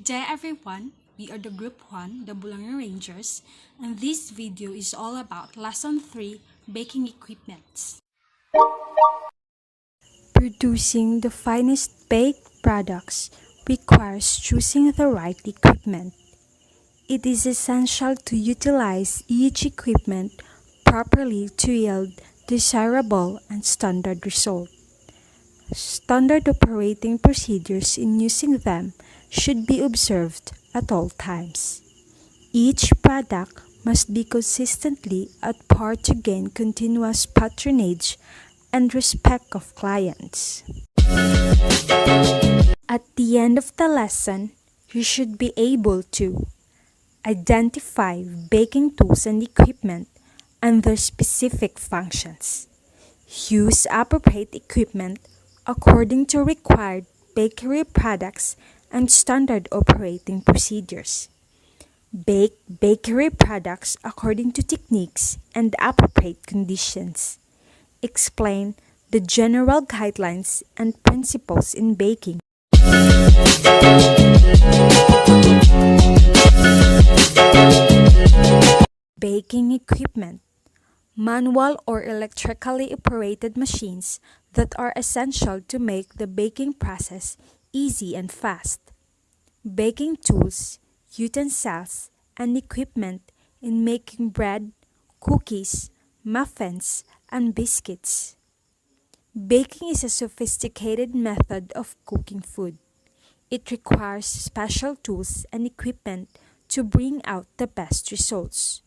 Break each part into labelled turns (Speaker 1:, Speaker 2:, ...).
Speaker 1: day everyone, we are the Group 1, the Boulanger Rangers, and this video is all about Lesson 3, Baking Equipments. Producing the finest baked products requires choosing the right equipment. It is essential to utilize each equipment properly to yield desirable and standard results. Standard operating procedures in using them should be observed at all times. Each product must be consistently at par to gain continuous patronage and respect of clients. At the end of the lesson, you should be able to identify baking tools and equipment and their specific functions. Use appropriate equipment according to required bakery products and standard operating procedures. Bake bakery products according to techniques and appropriate conditions. Explain the general guidelines and principles in baking. Baking equipment. Manual or electrically operated machines that are essential to make the baking process easy and fast. Baking tools, utensils, and equipment in making bread, cookies, muffins, and biscuits. Baking is a sophisticated method of cooking food. It requires special tools and equipment to bring out the best results.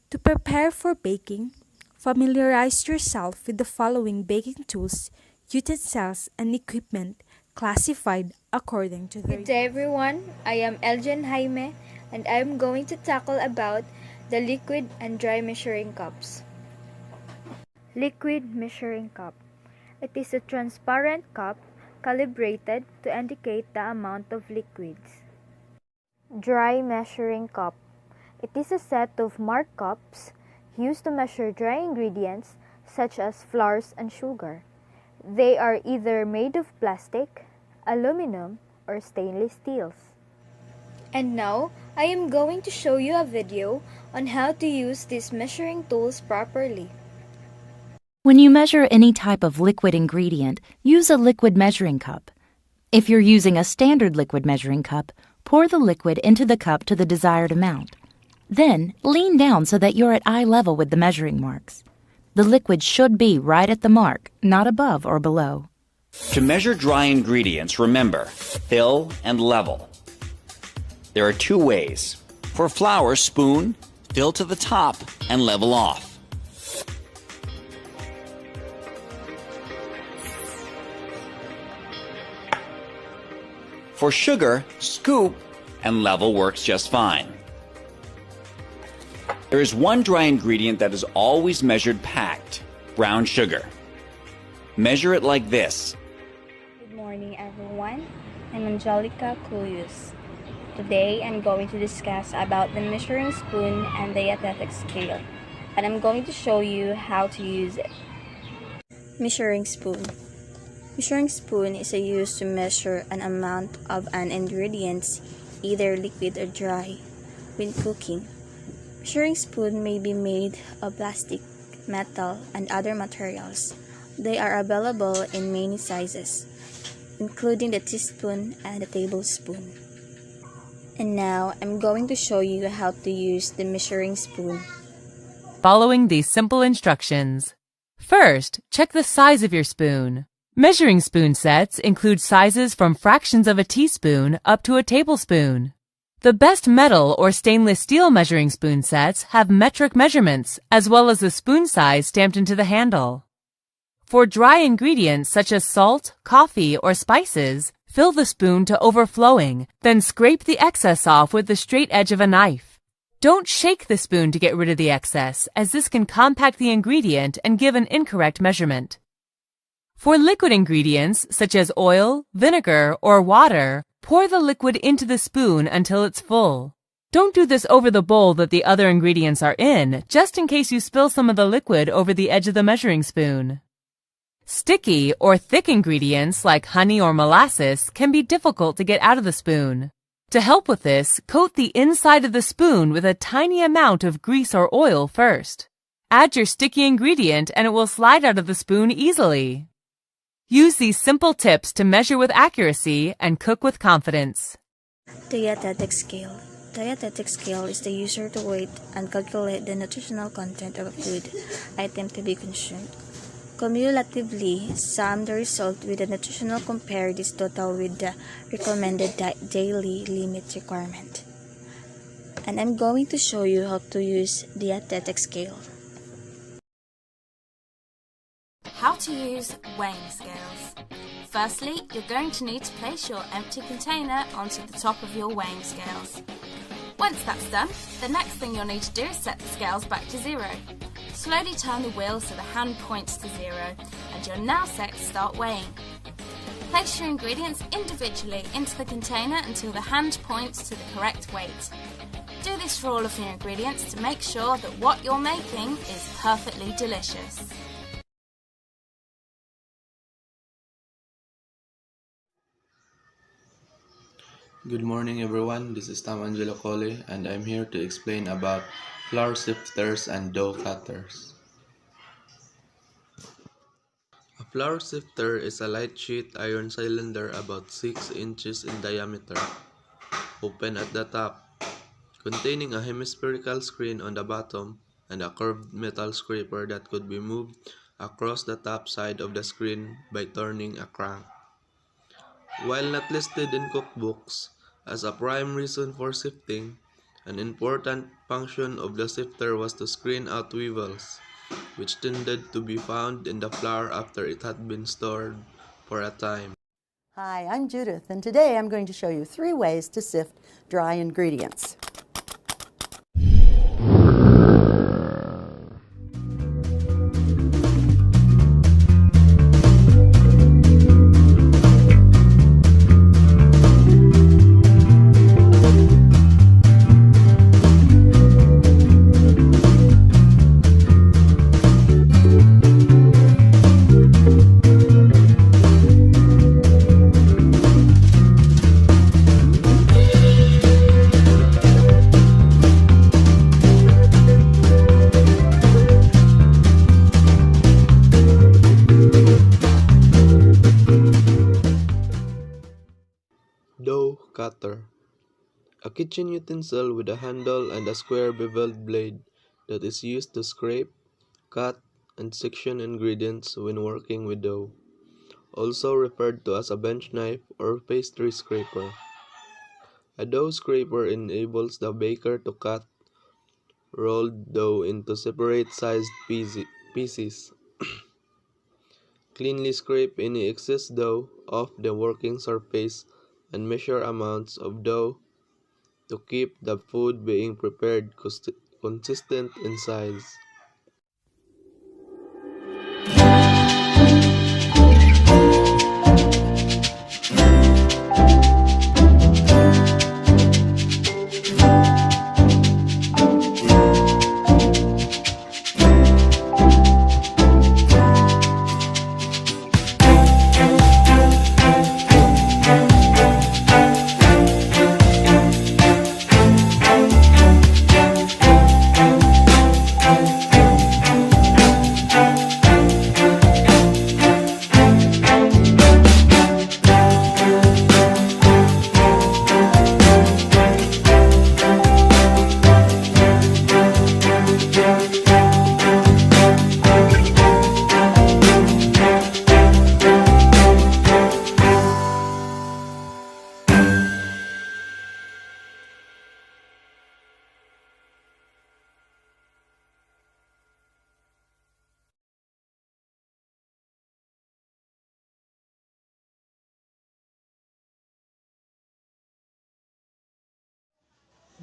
Speaker 1: To prepare for baking, familiarize yourself with the following baking tools, utensils, and equipment classified according to their...
Speaker 2: Good day everyone, I am Eljan Jaime and I am going to tackle about the liquid and dry measuring cups. Liquid measuring cup. It is a transparent cup calibrated to indicate the amount of liquids. Dry measuring cup. It is a set of marked cups used to measure dry ingredients such as flours and sugar. They are either made of plastic, aluminum, or stainless steels. And now, I am going to show you a video on how to use these measuring tools properly.
Speaker 3: When you measure any type of liquid ingredient, use a liquid measuring cup. If you're using a standard liquid measuring cup, pour the liquid into the cup to the desired amount. Then, lean down so that you're at eye level with the measuring marks. The liquid should be right at the mark, not above or below.
Speaker 4: To measure dry ingredients, remember, fill and level. There are two ways. For flour, spoon, fill to the top, and level off. For sugar, scoop, and level works just fine. There is one dry ingredient that is always measured packed, brown sugar. Measure it like this.
Speaker 2: Good morning everyone, I'm Angelica Cuyus. Today I'm going to discuss about the measuring spoon and the dietetic scale, and I'm going to show you how to use it. Measuring spoon. Measuring spoon is used to measure an amount of an ingredient, either liquid or dry, when cooking. Measuring spoon may be made of plastic, metal, and other materials. They are available in many sizes, including the teaspoon and the tablespoon. And now, I'm going to show you how to use the measuring spoon.
Speaker 5: Following these simple instructions. First, check the size of your spoon. Measuring spoon sets include sizes from fractions of a teaspoon up to a tablespoon. The best metal or stainless steel measuring spoon sets have metric measurements as well as the spoon size stamped into the handle. For dry ingredients such as salt, coffee, or spices, fill the spoon to overflowing, then scrape the excess off with the straight edge of a knife. Don't shake the spoon to get rid of the excess, as this can compact the ingredient and give an incorrect measurement. For liquid ingredients such as oil, vinegar, or water, pour the liquid into the spoon until it's full. Don't do this over the bowl that the other ingredients are in, just in case you spill some of the liquid over the edge of the measuring spoon. Sticky or thick ingredients like honey or molasses can be difficult to get out of the spoon. To help with this, coat the inside of the spoon with a tiny amount of grease or oil first. Add your sticky ingredient and it will slide out of the spoon easily. Use these simple tips to measure with accuracy and cook with confidence.
Speaker 2: Dietetic scale. Dietetic scale is the user to weight and calculate the nutritional content of a food item to be consumed. Cumulatively, sum the result with the nutritional compare this total with the recommended daily limit requirement. And I'm going to show you how to use dietetic scale.
Speaker 6: How to use weighing scales. Firstly, you're going to need to place your empty container onto the top of your weighing scales. Once that's done, the next thing you'll need to do is set the scales back to zero. Slowly turn the wheel so the hand points to zero, and you're now set to start weighing. Place your ingredients individually into the container until the hand points to the correct weight. Do this for all of your ingredients to make sure that what you're making is perfectly delicious.
Speaker 7: Good morning everyone, this is Tam Angelo Cole and I'm here to explain about flour sifters and dough cutters. A flour sifter is a light sheet iron cylinder about 6 inches in diameter, open at the top, containing a hemispherical screen on the bottom and a curved metal scraper that could be moved across the top side of the screen by turning a crank. While not listed in cookbooks as a prime reason for sifting, an important function of the sifter was to screen out weevils, which tended to be found in the flour after it had been stored for a time.
Speaker 8: Hi, I'm Judith, and today I'm going to show you 3 ways to sift dry ingredients.
Speaker 7: Dough cutter. A kitchen utensil with a handle and a square beveled blade that is used to scrape, cut, and section ingredients when working with dough. Also referred to as a bench knife or pastry scraper. A dough scraper enables the baker to cut rolled dough into separate sized pieces. Cleanly scrape any excess dough off the working surface and measure amounts of dough to keep the food being prepared consistent in size.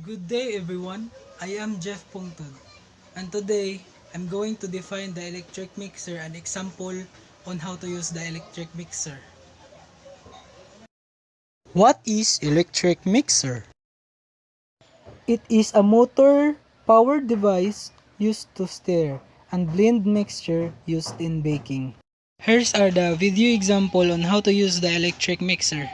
Speaker 9: Good day everyone, I am Jeff Pungtod, and today I'm going to define the electric mixer and example on how to use the electric mixer. What is electric mixer? It is a motor-powered device used to stir and blend mixture used in baking. Here's are the video example on how to use the electric mixer.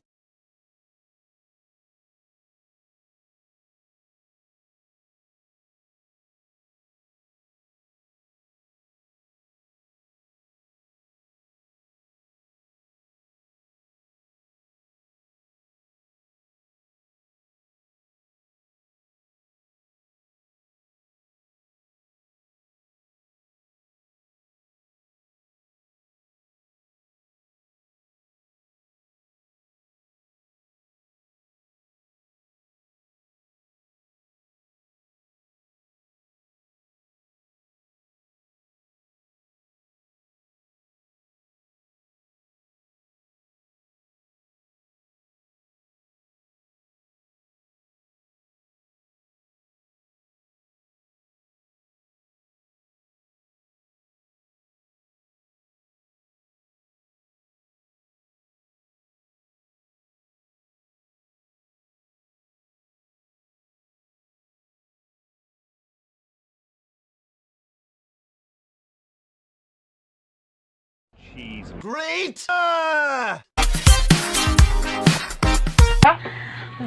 Speaker 10: Great!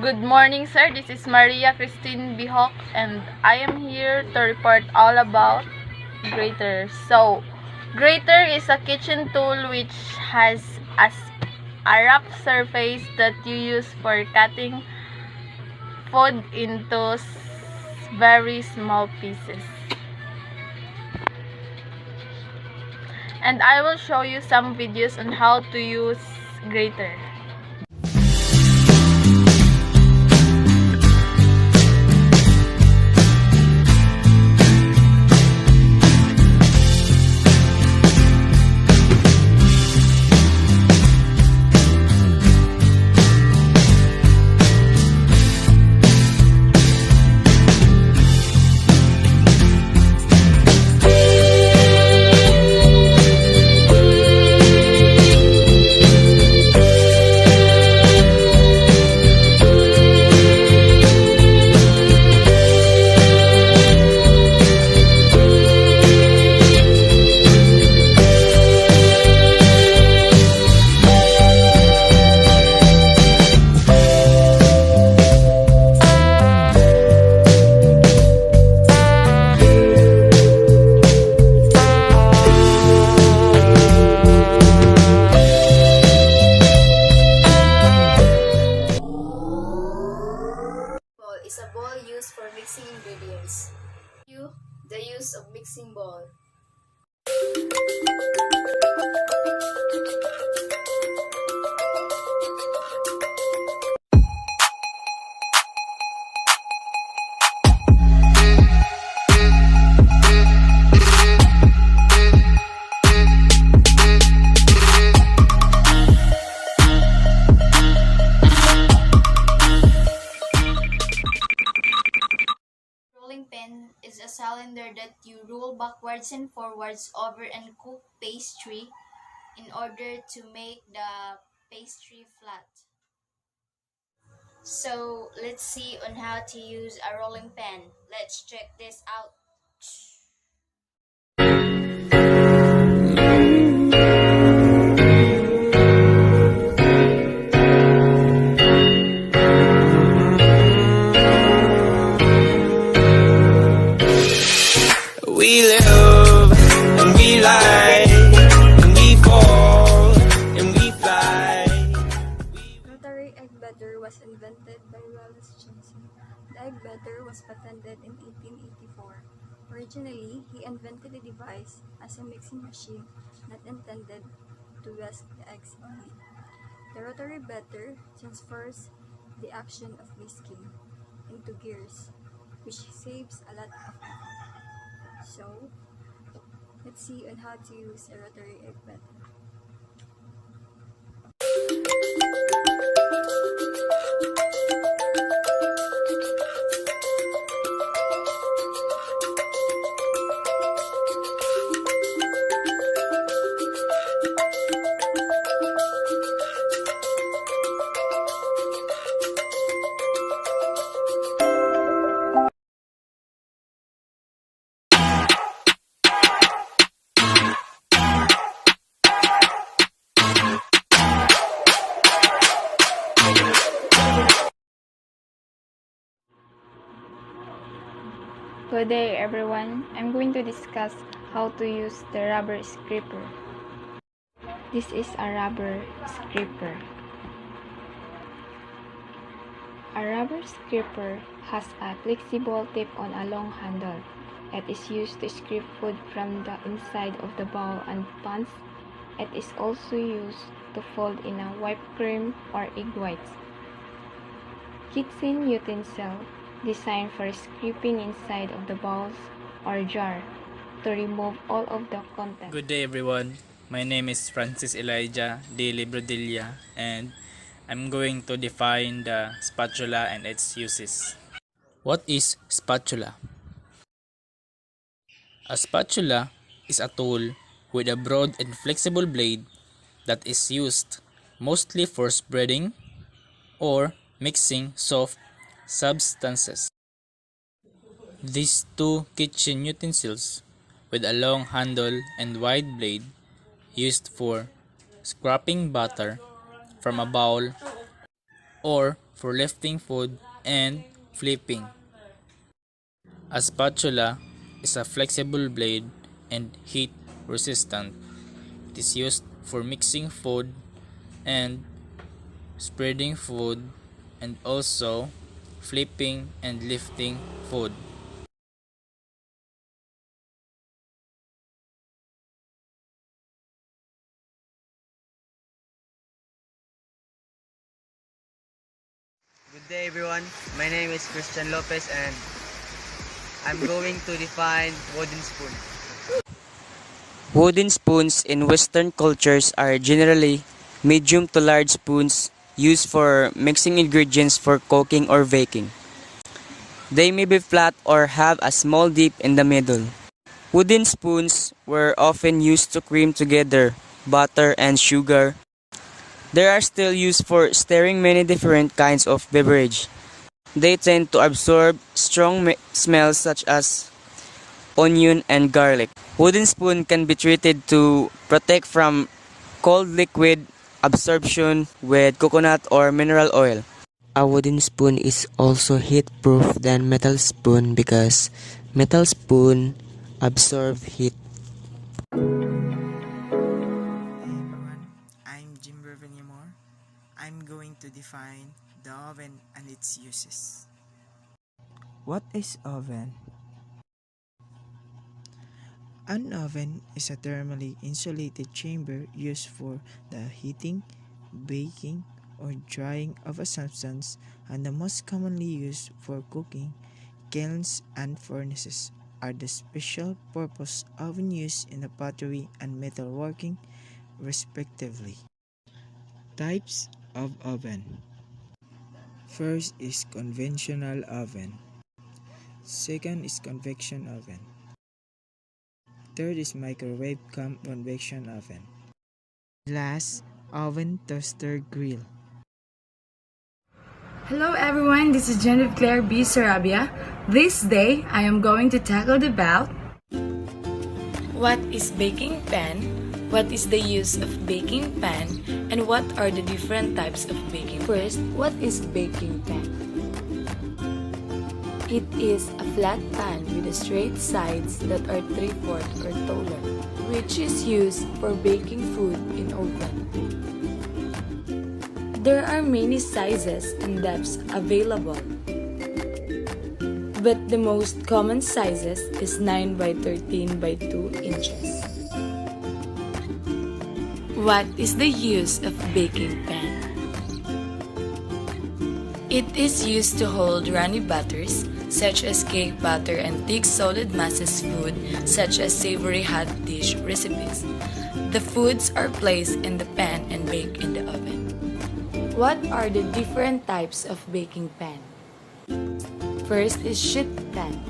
Speaker 11: Good morning, sir. This is Maria Christine Bihok, and I am here to report all about grater. So, grater is a kitchen tool which has a rough surface that you use for cutting food into very small pieces. And I will show you some videos on how to use grater.
Speaker 12: Is a bowl used for mixing ingredients. The use of mixing bowl. Rolling pin is a cylinder that you roll backwards and forwards over and cook pastry in order to make the pastry flat. So let's see on how to use a rolling pin. Let's check this out.
Speaker 13: We live and we lie and we fall and we fly.
Speaker 14: Rotary egg beater was invented by Wallace Johnson. The egg beater was patented in 1884. Originally, he invented the device as a mixing machine not intended to whisk the eggs only. The rotary beater transfers the action of whisking into gears, which saves a lot of effort. So, let's see on how to use a rotary egg beater.
Speaker 2: Good day everyone, I'm going to discuss how to use the rubber scraper. This is a rubber scraper. A rubber scraper has a flexible tip on a long handle. It is used to scrape food from the inside of the bowl and pans. It is also used to fold in a whipped cream or egg whites. Kitchen utensil designed for scraping inside of the bowls or jar to remove all of the contents.
Speaker 15: Good day everyone. My name is Francis Elijah de Librodilla and I'm going to define the spatula and its uses. What is spatula? A spatula is a tool with a broad and flexible blade that is used mostly for spreading or mixing soft substances. These two kitchen utensils with a long handle and wide blade used for scraping butter from a bowl or for lifting food and flipping. A spatula is a flexible blade and heat resistant. It is used for mixing food and spreading food and also flipping and lifting food.
Speaker 10: Good day everyone, my name is Christian Lopez and I'm going to define wooden spoon. Wooden spoons in Western cultures are generally medium to large spoons used for mixing ingredients for cooking or baking. They may be flat or have a small dip in the middle. Wooden spoons were often used to cream together butter and sugar. They are still used for stirring many different kinds of beverage. They tend to absorb strong smells such as onion and garlic. Wooden spoon can be treated to protect from cold liquid absorption with coconut or mineral oil. A wooden spoon is also heat-proof than metal spoon because metal spoon absorb heat.
Speaker 16: I'm going to define the oven and its uses. What is oven? An oven is a thermally insulated chamber used for the heating, baking, or drying of a substance, and the most commonly used for cooking. Kilns and furnaces are the special purpose oven used in the pottery and metalworking, respectively. Types of oven. First is conventional oven. Second is convection oven. Third is microwave convection oven. Last, oven toaster grill.
Speaker 17: Hello everyone, this is Genevieve Claire B. Sarabia. This day, I am going to tackle about what is baking pan, what is the use of baking pan, and what are the different types of baking.
Speaker 1: First, what is baking pan? It is a flat pan with straight sides that are 3/4 or taller, which is used for baking food in oven. There are many sizes and depths available, but the most common sizes is 9 by 13 by 2 inches. What is the use of baking pan? It is used to hold runny butters, such as cake batter, and thick solid masses food, such as savory hot dish recipes. The foods are placed in the pan and baked in the oven. What are the different types of baking pan? First is sheet pan.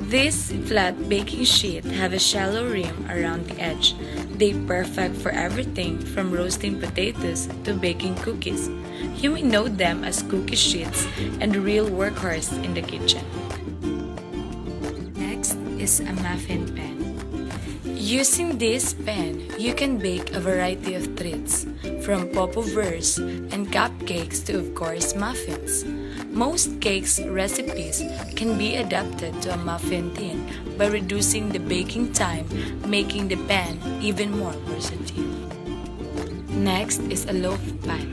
Speaker 1: These flat baking sheets have a shallow rim around the edge. They perfect for everything from roasting potatoes to baking cookies. You may know them as cookie sheets and real workhorse in the kitchen. Next is a muffin pan. Using this pan, you can bake a variety of treats, from popovers and cupcakes to, of course, muffins. Most cakes recipes can be adapted to a muffin tin by reducing the baking time, making the pan even more versatile. Next is a loaf pan.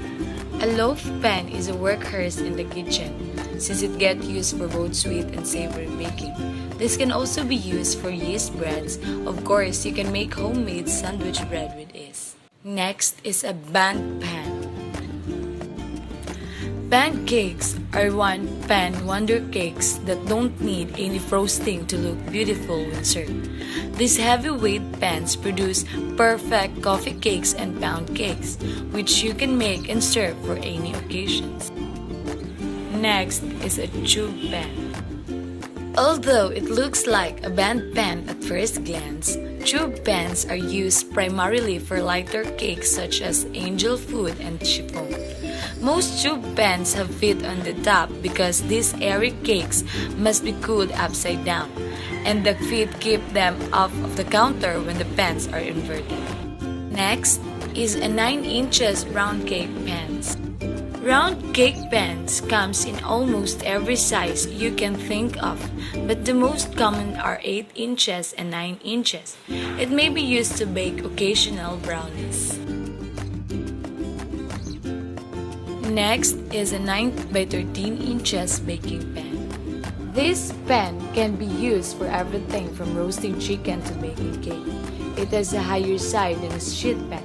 Speaker 1: A loaf pan is a workhorse in the kitchen, since it gets used for both sweet and savory baking. This can also be used for yeast breads. Of course, you can make homemade sandwich bread with ease. Next is a band pan. Pancakes are one-pan wonder cakes that don't need any frosting to look beautiful when served. These heavyweight pans produce perfect coffee cakes and pound cakes, which you can make and serve for any occasions. Next is a tube pan. Although it looks like a band pan at first glance, tube pans are used primarily for lighter cakes such as angel food and chiffon.
Speaker 17: Most tube pans have feet on the top because these airy cakes must be cooled upside down, and the feet keep them off of the counter when the pans are inverted. Next is a 9 inches round cake pans. Round cake pans comes in almost every size you can think of, but the most common are 8 inches and 9 inches. It may be used to bake occasional brownies. Next is a 9 by 13 inches baking pan. This pan can be used for everything from roasting chicken to baking cake. It has a higher side than a sheet pan,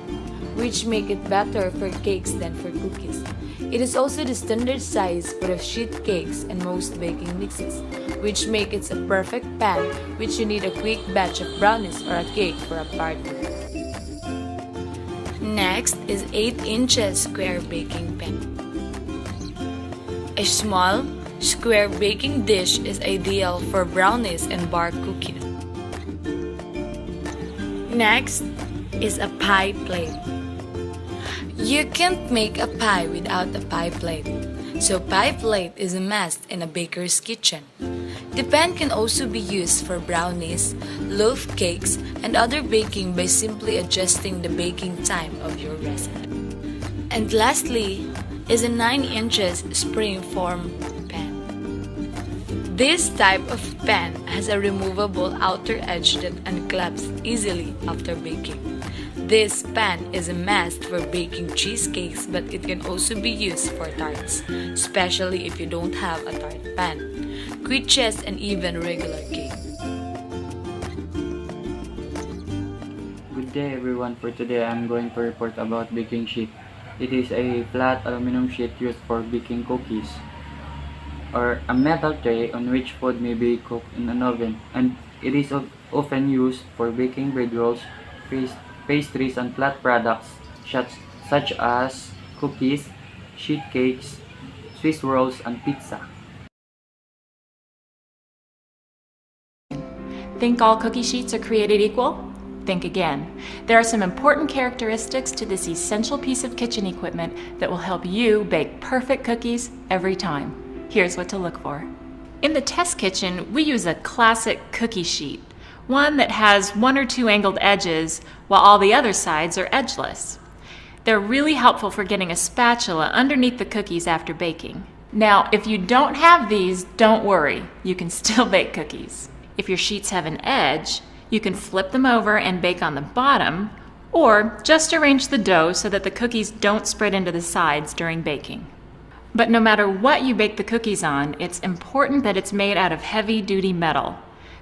Speaker 17: which make it better for cakes than for cookies. It is also the standard size for the sheet cakes and most baking mixes, which make it a perfect pan which you need a quick batch of brownies or a cake for a party. Next is 8 inches square baking pan. A small, square baking dish is ideal for brownies and bar cookies. Next is a pie plate. You can't make a pie without a pie plate, so pie plate is a must in a baker's kitchen. The pan can also be used for brownies, loaf cakes, and other baking by simply adjusting the baking time of your recipe. And lastly is a 9 inches spring form pan. This type of pan has a removable outer edge that unclaps easily after baking. This pan is a must for baking cheesecakes, but it can also be used for tarts, especially if you don't have a tart pan, quiches, and even regular cake.
Speaker 18: Good day everyone. For today I'm going to report about baking sheet. It is a flat aluminum sheet used for baking cookies, or a metal tray on which food may be cooked in an oven, and it is often used for baking bread rolls, pastries, and flat products such as cookies, sheet cakes, Swiss rolls, and pizza.
Speaker 19: Think all cookie sheets are created equal? Think again. There are some important characteristics to this essential piece of kitchen equipment that will help you bake perfect cookies every time. Here's what to look for. In the test kitchen, we use a classic cookie sheet, one that has 1 or 2 angled edges while all the other sides are edgeless. They're really helpful for getting a spatula underneath the cookies after baking. Now, if you don't have these, don't worry. You can still bake cookies. If your sheets have an edge, you can flip them over and bake on the bottom, or just arrange the dough so that the cookies don't spread into the sides during baking. But no matter what you bake the cookies on, it's important that it's made out of heavy-duty metal.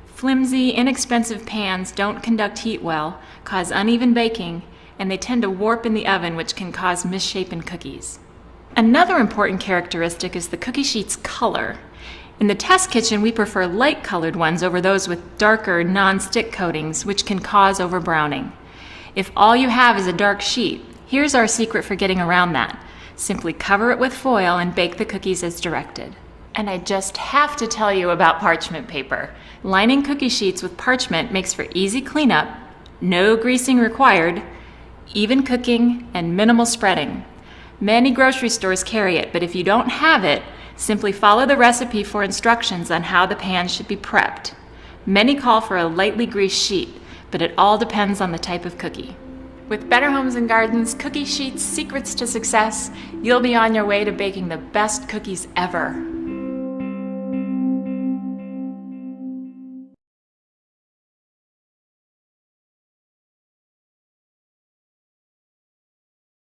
Speaker 19: Flimsy, inexpensive pans don't conduct heat well, cause uneven baking, and they tend to warp in the oven, which can cause misshapen cookies. Another important characteristic is the cookie sheet's color. In the test kitchen, we prefer light-colored ones over those with darker, non-stick coatings, which can cause overbrowning. If all you have is a dark sheet, here's our secret for getting around that. Simply cover it with foil and bake the cookies as directed. And I just have to tell you about parchment paper. Lining cookie sheets with parchment makes for easy cleanup, no greasing required, even cooking, and minimal spreading. Many grocery stores carry it, but if you don't have it, simply follow the recipe for instructions on how the pan should be prepped. Many call for a lightly greased sheet, but it all depends on the type of cookie. With Better Homes and Gardens Cookie Sheets Secrets to Success, you'll be on your way to baking the best cookies ever.